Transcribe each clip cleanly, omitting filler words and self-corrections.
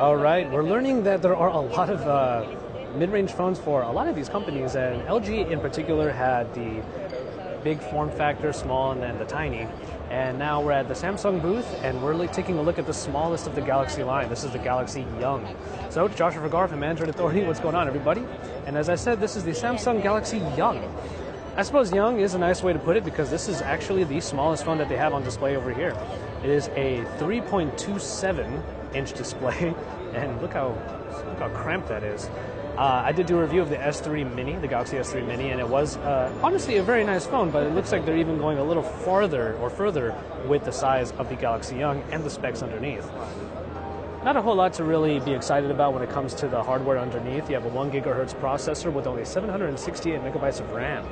All right, we're learning that there are a lot of mid-range phones for a lot of these companies, and LG in particular had the big form factor, small, and then the tiny. And now we're at the Samsung booth, and we're taking a look at the smallest of the Galaxy line. This is the Galaxy Young. So it's Joshua Vergara from Android Authority. What's going on, everybody? And as I said, this is the Samsung Galaxy Young. I suppose young is a nice way to put it because this is actually the smallest phone that they have on display over here. It is a 3.27-inch display, and look how cramped that is. I did do a review of the S3 Mini, the Galaxy S3 Mini, and it was honestly a very nice phone, but it looks like they're even going a little farther or further with the size of the Galaxy Young and the specs underneath. Not a whole lot to really be excited about when it comes to the hardware underneath. You have a 1 gigahertz processor with only 768 megabytes of RAM.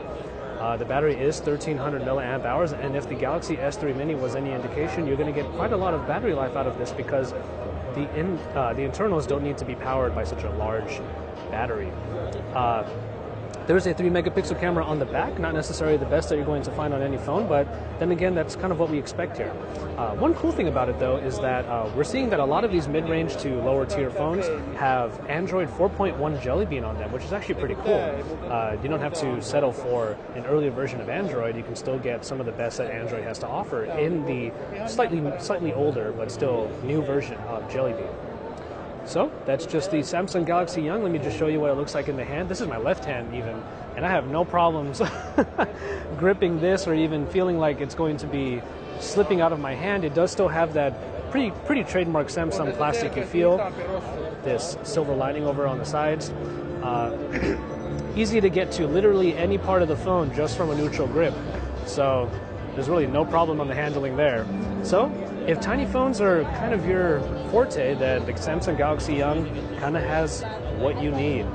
The battery is 1300 milliamp hours, and if the Galaxy S3 Mini was any indication, you're going to get quite a lot of battery life out of this because the internals don't need to be powered by such a large battery. There's a 3 megapixel camera on the back, not necessarily the best that you're going to find on any phone, but then again, that's kind of what we expect here. One cool thing about it, though, is that we're seeing that a lot of these mid-range to lower-tier phones have Android 4.1 Jelly Bean on them, which is actually pretty cool. You don't have to settle for an earlier version of Android. You can still get some of the best that Android has to offer in the slightly older, but still new version of Jelly Bean. So that's just the Samsung Galaxy Young. Let me just show you what it looks like in the hand. This is my left hand even, and I have no problems gripping this or even feeling like it's going to be slipping out of my hand. It does still have that pretty trademark Samsung plasticky feel. This silver lining over on the sides. Easy to get to literally any part of the phone just from a neutral grip. So there's really no problem on the handling there. So if tiny phones are kind of your forte, then the Samsung Galaxy Young kind of has what you need.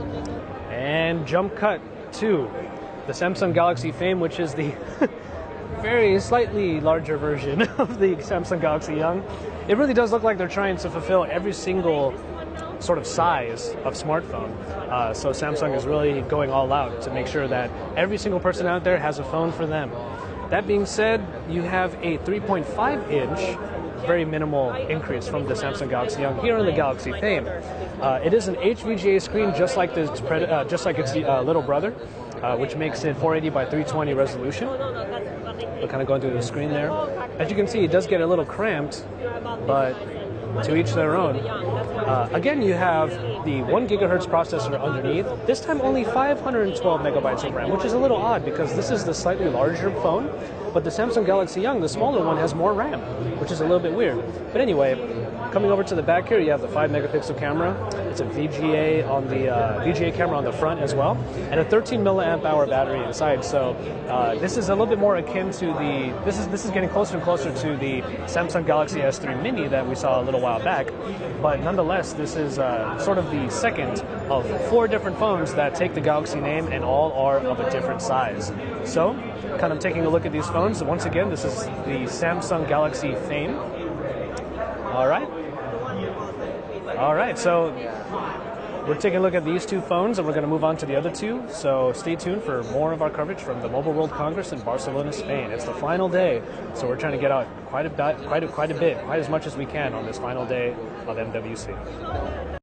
And jump cut to the Samsung Galaxy Fame, which is the very slightly larger version of the Samsung Galaxy Young. It really does look like they're trying to fulfill every single sort of size of smartphone. So Samsung is really going all out to make sure that every single person out there has a phone for them. That being said, you have a 3.5-inch, very minimal increase from the Samsung Galaxy Young here on the Galaxy Fame. It is an HVGA screen, just like its little brother, which makes it 480 by 320 resolution. We're kind of going through the screen there. As you can see, it does get a little cramped, but to each their own. Again, you have the 1 gigahertz processor underneath, this time only 512 megabytes of RAM, which is a little odd because this is the slightly larger phone, but the Samsung Galaxy Young, the smaller one, has more RAM, which is a little bit weird. But anyway, coming over to the back here, you have the 5 megapixel camera. It's a VGA on the VGA camera on the front as well, and a 13 milliamp hour battery inside. So this is a little bit more akin to the this is getting closer and closer to the Samsung Galaxy S3 Mini that we saw a little while back. But nonetheless, this is sort of the second of 4 different phones that take the Galaxy name and all are of a different size. So, kind of taking a look at these phones. Once again, this is the Samsung Galaxy Fame. All right, so we're taking a look at these 2 phones, and we're going to move on to the other 2. So stay tuned for more of our coverage from the Mobile World Congress in Barcelona, Spain. It's the final day, so we're trying to get out quite a bit, quite as much as we can on this final day of MWC.